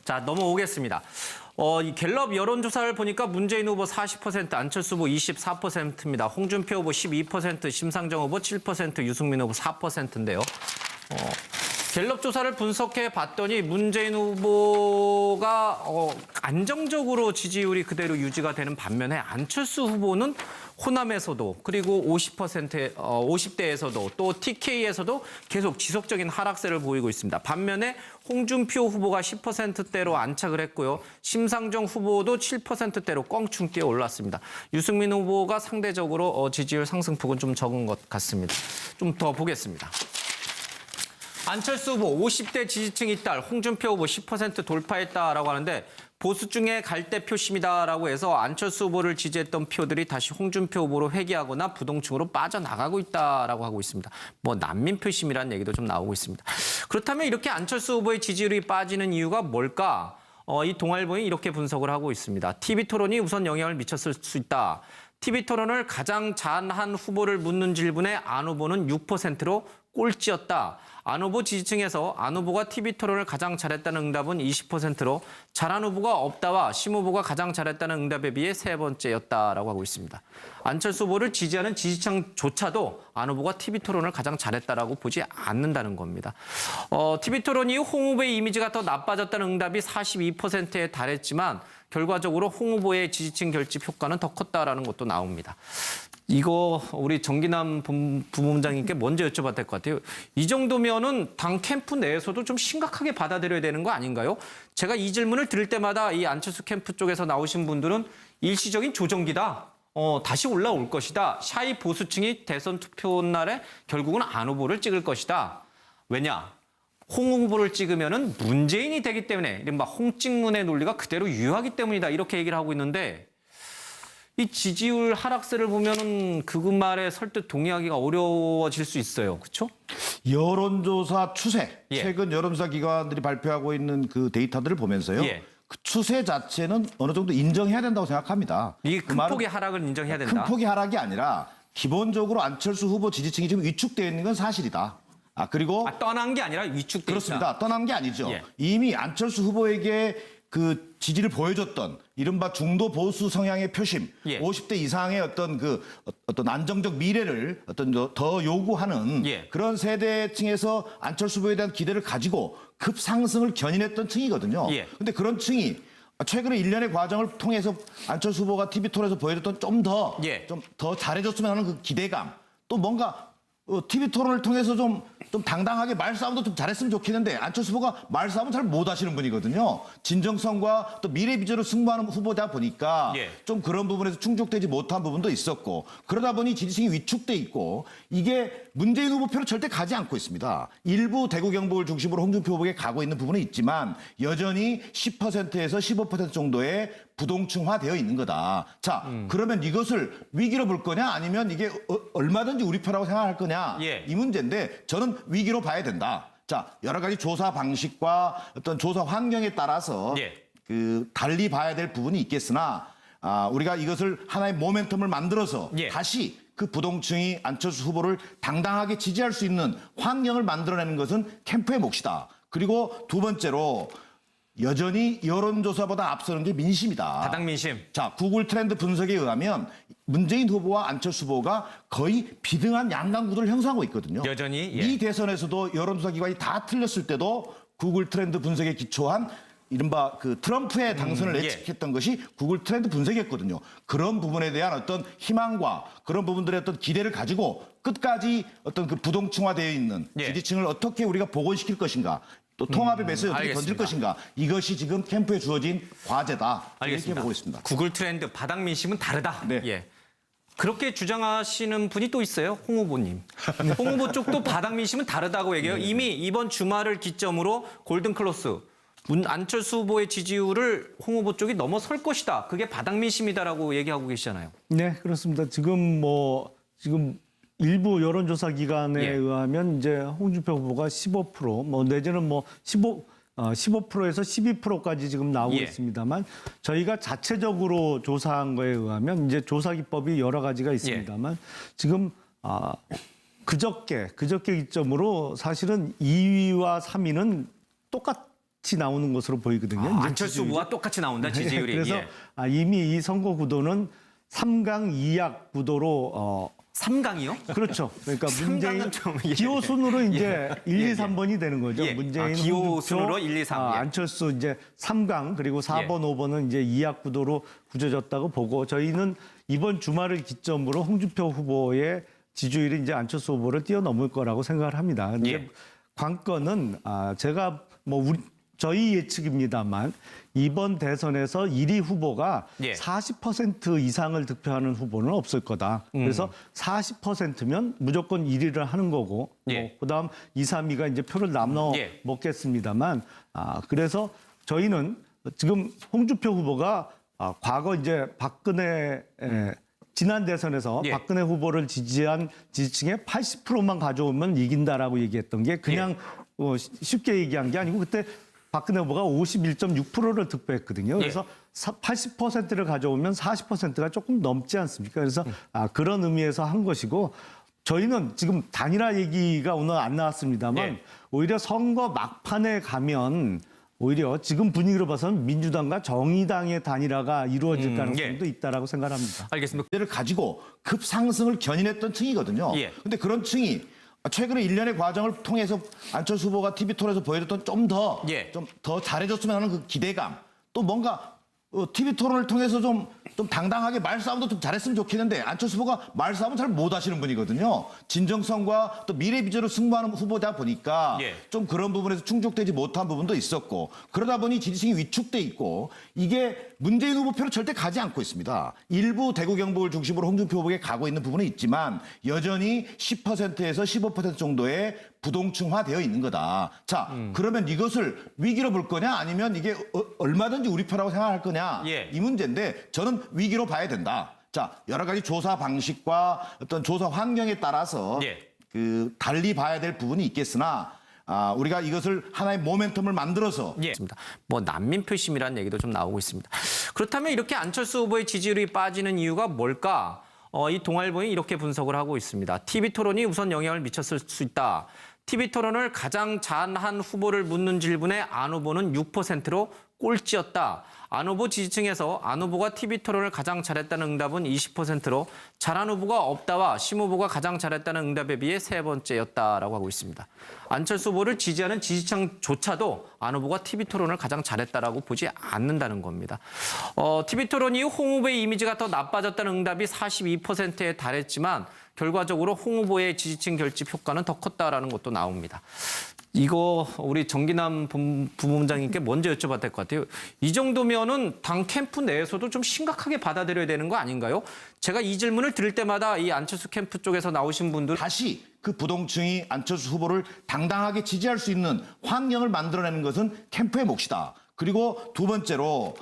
자, 넘어오겠습니다. 이 갤럽 여론조사를 보니까 문재인 후보 40%, 안철수 후보 24%입니다. 홍준표 후보 12%, 심상정 후보 7%, 유승민 후보 4%인데요. 갤럽 조사를 분석해 봤더니 문재인 후보가 안정적으로 지지율이 그대로 유지가 되는 반면에 안철수 후보는 호남에서도 그리고 50대에서도 또 TK에서도 계속 지속적인 하락세를 보이고 있습니다. 반면에 홍준표 후보가 10%대로 안착을 했고요. 심상정 후보도 7%대로 껑충 뛰어 올랐습니다. 유승민 후보가 상대적으로 지지율 상승폭은 좀 적은 것 같습니다. 좀 더 보겠습니다. 안철수 후보 50대 지지층이 딸 홍준표 후보 10% 돌파했다라고 하는데 보수 중에 갈대 표심이다라고 해서 안철수 후보를 지지했던 표들이 다시 홍준표 후보로 회귀하거나 부동층으로 빠져나가고 있다라고 하고 있습니다. 뭐 난민 표심이라는 얘기도 좀 나오고 있습니다. 그렇다면 이렇게 안철수 후보의 지지율이 빠지는 이유가 뭘까? 이 동아일보는 이렇게 분석을 하고 있습니다. TV토론이 우선 영향을 미쳤을 수 있다. TV토론을 가장 잘한 후보를 묻는 질문에 안 후보는 6%로 꼴찌였다. 안 후보 지지층에서 안 후보가 TV토론을 가장 잘했다는 응답은 20%로 잘한 후보가 없다와 심 후보가 가장 잘했다는 응답에 비해 세 번째였다라고 하고 있습니다. 안철수 후보를 지지하는 지지층조차도 안 후보가 TV토론을 가장 잘했다라고 보지 않는다는 겁니다. TV토론 이후 홍 후보의 이미지가 더 나빠졌다는 응답이 42%에 달했지만 결과적으로 홍 후보의 지지층 결집 효과는 더 컸다라는 것도 나옵니다. 이거 우리 정기남 부부장님께 먼저 여쭤봐야 될 것 같아요. 이 정도면은 당 캠프 내에서도 좀 심각하게 받아들여야 되는 거 아닌가요? 제가 이 질문을 들을 때마다 이 안철수 캠프 쪽에서 나오신 분들은 일시적인 조정기다. 다시 올라올 것이다. 샤이 보수층이 대선 투표 날에 결국은 안 후보를 찍을 것이다. 왜냐? 홍 후보를 찍으면은 문재인이 되기 때문에 이른바 홍찍문의 논리가 그대로 유효하기 때문이다. 이렇게 얘기를 하고 있는데 이 지지율 하락세를 보면은 그 말에 설득 동의하기가 어려워질 수 있어요. 그렇죠? 여론조사 추세, 예. 최근 여론조사 기관들이 발표하고 있는 그 데이터들을 보면서요. 예. 그 추세 자체는 어느 정도 인정해야 된다고 생각합니다. 이 큰 폭의 하락을 인정해야 된다. 큰 폭의 하락이 아니라 기본적으로 안철수 후보 지지층이 지금 위축되어 있는 건 사실이다. 그리고 떠난 게 아니라 위축돼 그렇습니다. 있다. 떠난 게 아니죠. 예. 이미 안철수 후보에게 그 지지를 보여줬던 이른바 중도 보수 성향의 표심, 예. 50대 이상의 어떤 안정적 미래를 더 요구하는 예. 그런 세대층에서 안철수 후보에 대한 기대를 가지고 급상승을 견인했던 층이거든요. 예. 근데 그런 층이 최근에 일련의 과정을 통해서 안철수 후보가 TV토론에서 보여줬던 좀 더 잘해줬으면 하는 그 기대감, 또 뭔가 TV토론을 통해서 좀 당당하게 말싸움도 좀 잘했으면 좋겠는데 안철수 후보가 말싸움은 잘 못하시는 분이거든요. 진정성과 또 미래 비전을 승부하는 후보다 보니까 예. 좀 그런 부분에서 충족되지 못한 부분도 있었고 그러다 보니 지지층이 위축돼 있고 이게 문재인 후보 표로 절대 가지 않고 있습니다. 일부 대구 경북을 중심으로 홍준표 후보에게 가고 있는 부분은 있지만 여전히 10%에서 15% 정도의 부동층화되어 있는 거다. 자, 그러면 이것을 위기로 볼 거냐 아니면 이게 얼마든지 우리 표라고 생각할 거냐 예. 이 문제인데 저는 위기로 봐야 된다. 자, 여러 가지 조사 방식과 어떤 조사 환경에 따라서 예. 달리 봐야 될 부분이 있겠으나 우리가 이것을 하나의 모멘텀을 만들어서 예. 다시 그 부동층이 안철수 후보를 당당하게 지지할 수 있는 환경을 만들어내는 것은 캠프의 몫이다. 그리고 두 번째로 여전히 여론조사보다 앞서는 게 민심이다. 바닥 민심. 자, 구글 트렌드 분석에 의하면 문재인 후보와 안철수 후보가 거의 비등한 양강 구도를 형성하고 있거든요. 여전히, 예. 이 대선에서도 여론조사 기관이 다 틀렸을 때도 구글 트렌드 분석에 기초한 이른바 그 트럼프의 당선을 예. 예측했던 것이 구글 트렌드 분석이었거든요. 그런 부분에 대한 어떤 희망과 그런 부분들의 어떤 기대를 가지고 끝까지 어떤 그 부동층화되어 있는 예. 지지층을 어떻게 우리가 복원시킬 것인가. 또 통합의 메시지 어떻게 알겠습니다. 던질 것인가. 이것이 지금 캠프에 주어진 과제다. 알겠습니다. 이렇게 보고 있습니다. 구글 트렌드 바닥 민심은 다르다. 네. 예. 그렇게 주장하시는 분이 또 있어요. 홍 후보님. 홍 후보 쪽도 바닥 민심은 다르다고 얘기해요. 이미 이번 주말을 기점으로 골든클로스 안철수 후보의 지지율을 홍 후보 쪽이 넘어설 것이다. 그게 바닥 민심이다라고 얘기하고 계시잖아요. 네, 그렇습니다. 지금 일부 여론조사 기관에 예. 의하면 이제 홍준표 후보가 15% 내지는 15%에서 12%까지 지금 나오고 예. 있습니다만 저희가 자체적으로 조사한 거에 의하면 이제 조사 기법이 여러 가지가 있습니다만 지금 그저께 기점으로 사실은 2위와 3위는 똑같이 나오는 것으로 보이거든요. 이제 안철수 후보와 똑같이 나온다, 지지율이. 그래서 예. 이미 이 선거 구도는 3강 2약 구도로 3강이요? 그렇죠. 그러니까 문재인 삼강은 좀, 예. 기호 순으로 이제 1, 예, 2, 3번이 되는 거죠. 예. 문재인 기호 홍준표, 순으로 1, 2, 3. 예. 안철수 이제 3강 그리고 4번, 5번은 이제 2약 구도로 굳어졌다고 보고 저희는 이번 주말을 기점으로 홍준표 후보의 지지율이 이제 안철수 후보를 뛰어넘을 거라고 생각을 합니다. 근데 예. 관건은 제가 저희 예측입니다만 이번 대선에서 1위 후보가 예. 40% 이상을 득표하는 후보는 없을 거다. 그래서 40%면 무조건 1위를 하는 거고, 예. 그다음 2, 3위가 이제 표를 나눠 예. 먹겠습니다만, 그래서 저희는 지금 홍준표 후보가 과거 이제 지난 대선에서 예. 박근혜 후보를 지지한 지지층의 80%만 가져오면 이긴다라고 얘기했던 게 그냥 쉽게 얘기한 게 아니고 그때 박근혜 후보가 51.6%를 득표했거든요. 그래서 80%를 가져오면 40%가 조금 넘지 않습니까? 그래서 그런 의미에서 한 것이고 저희는 지금 단일화 얘기가 오늘 안 나왔습니다만 예. 오히려 선거 막판에 가면 오히려 지금 분위기로 봐서는 민주당과 정의당의 단일화가 이루어질 가능성도 있다라고 생각합니다. 알겠습니다. 를 가지고 급상승을 견인했던 층이거든요. 예. 근데 그런 층이 최근에 일련의 과정을 통해서 안철수 후보가 TV토론에서 보여줬던 좀 더 잘해줬으면 하는 그 기대감 또 뭔가 TV토론을 통해서 좀 당당하게 말싸움도 좀 잘했으면 좋겠는데 안철수 후보가 말싸움을 잘 못하시는 분이거든요. 진정성과 또 미래 비전을 승부하는 후보다 보니까 예. 좀 그런 부분에서 충족되지 못한 부분도 있었고 그러다 보니 지지층이 위축돼 있고 이게 문재인 후보 표로 절대 가지 않고 있습니다. 일부 대구 경북을 중심으로 홍준표 후보에게 가고 있는 부분은 있지만 여전히 10%에서 15% 정도의 부동층화되어 있는 거다. 자, 그러면 이것을 위기로 볼 거냐 아니면 이게 얼마든지 우리 표라고 생각할 거냐 예. 이 문제인데 저는 위기로 봐야 된다. 자, 여러 가지 조사 방식과 어떤 조사 환경에 따라서 예. 달리 봐야 될 부분이 있겠으나 우리가 이것을 하나의 모멘텀을 만들어서 예. 뭐 난민 표심이라는 얘기도 좀 나오고 있습니다. 그렇다면 이렇게 안철수 후보의 지지율이 빠지는 이유가 뭘까? 이 동아일보는 이렇게 분석을 하고 있습니다. TV토론이 우선 영향을 미쳤을 수 있다. TV토론을 가장 잘한 후보를 묻는 질문에 안 후보는 6%로 꼴찌였다. 안 후보 지지층에서 안 후보가 TV토론을 가장 잘했다는 응답은 20%로 잘한 후보가 없다와 심 후보가 가장 잘했다는 응답에 비해 세 번째였다라고 하고 있습니다. 안철수 후보를 지지하는 지지층조차도 안 후보가 TV토론을 가장 잘했다라고 보지 않는다는 겁니다. TV토론 이후 홍 후보의 이미지가 더 나빠졌다는 응답이 42%에 달했지만 결과적으로 홍 후보의 지지층 결집 효과는 더 컸다라는 것도 나옵니다. 이거 우리 정기남 부부장님께 먼저 여쭤봐야 될 것 같아요. 이 정도면은 당 캠프 내에서도 좀 심각하게 받아들여야 되는 거 아닌가요? 제가 이 질문을 들을 때마다 이 안철수 캠프 쪽에서 나오신 분들 다시 그 부동층이 안철수 후보를 당당하게 지지할 수 있는 환경을 만들어내는 것은 캠프의 몫이다. 그리고 두 번째로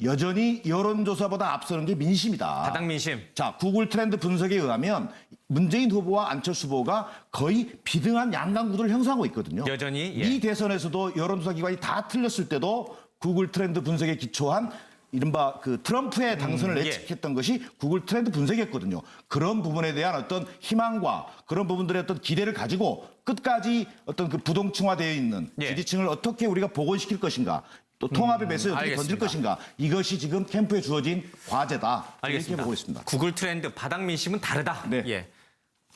여전히 여론조사보다 앞서는 게 민심이다. 바닥 민심. 자, 구글 트렌드 분석에 의하면 문재인 후보와 안철수 후보가 거의 비등한 양강 구도를 형성하고 있거든요. 여전히, 예. 이 대선에서도 여론조사 기관이 다 틀렸을 때도 구글 트렌드 분석에 기초한 이른바 그 트럼프의 당선을 예. 예측했던 것이 구글 트렌드 분석이었거든요. 그런 부분에 대한 어떤 희망과 그런 부분들의 어떤 기대를 가지고 끝까지 어떤 그 부동층화되어 있는 예. 지지층을 어떻게 우리가 복원시킬 것인가 또 통합의 메시지를 어떻게 던질 알겠습니다. 것인가 이것이 지금 캠프에 주어진 과제다. 이렇게 알겠습니다. 보고 있습니다. 구글 트렌드 바닥 민심은 다르다. 네. 예.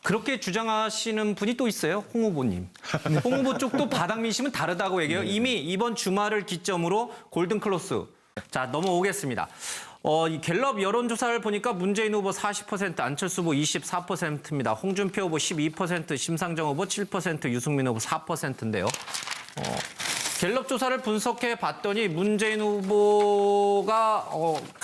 그렇게 주장하시는 분이 또 있어요. 홍 후보님. 홍 후보 쪽도 바닥 민심은 다르다고 얘기해요. 이미 이번 주말을 기점으로 골든클로스. 자, 넘어오겠습니다. 이 갤럽 여론조사를 보니까 문재인 후보 40%, 안철수 후보 24%입니다. 홍준표 후보 12%, 심상정 후보 7%, 유승민 후보 4%인데요. 갤럽 조사를 분석해 봤더니 문재인 후보가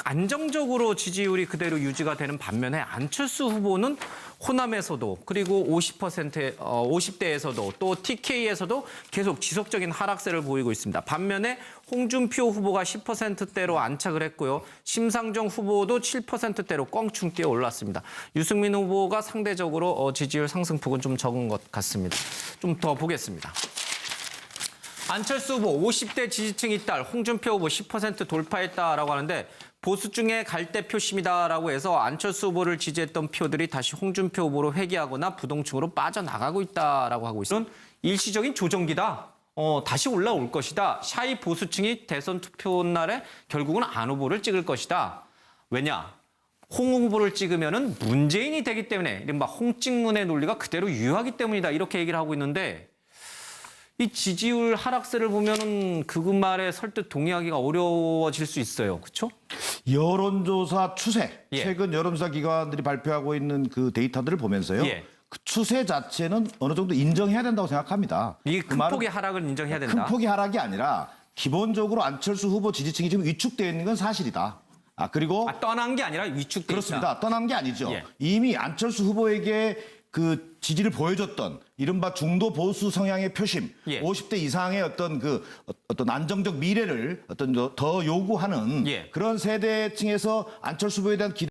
안정적으로 지지율이 그대로 유지가 되는 반면에 안철수 후보는 호남에서도 그리고 50대에서도 또 TK에서도 계속 지속적인 하락세를 보이고 있습니다. 반면에 홍준표 후보가 10%대로 안착을 했고요. 심상정 후보도 7%대로 껑충 뛰어 올랐습니다. 유승민 후보가 상대적으로 지지율 상승폭은 좀 적은 것 같습니다. 좀 더 보겠습니다. 안철수 후보 50대 지지층 이탈, 홍준표 후보 10% 돌파했다라고 하는데 보수 중에 갈대 표심이다라고 해서 안철수 후보를 지지했던 표들이 다시 홍준표 후보로 회귀하거나 부동층으로 빠져나가고 있다라고 하고 있습니다. 일시적인 조정기다. 다시 올라올 것이다. 샤이 보수층이 대선 투표 날에 결국은 안 후보를 찍을 것이다. 왜냐? 홍 후보를 찍으면은 문재인이 되기 때문에 이른바 홍찍문의 논리가 그대로 유효하기 때문이다. 이렇게 얘기를 하고 있는데 이 지지율 하락세를 보면은 그 말에 설득 동의하기가 어려워질 수 있어요. 그렇죠? 여론조사 추세, 예. 최근 여론조사 기관들이 발표하고 있는 그 데이터들을 보면서요. 예. 그 추세 자체는 어느 정도 인정해야 된다고 생각합니다. 이게 그 큰 말은 폭의 하락을 인정해야 큰 된다. 폭의 하락이 아니라 기본적으로 안철수 후보 지지층이 지금 위축되어 있는 건 사실이다. 그리고 떠난 게 아니라 위축돼 있다. 그렇습니다. 떠난 게 아니죠. 예. 이미 안철수 후보에게 그 지지를 보여줬던 이른바 중도 보수 성향의 표심, 예. 50대 이상의 어떤 안정적 미래를 더 요구하는 예. 그런 세대층에서 안철수 후보에 대한 기대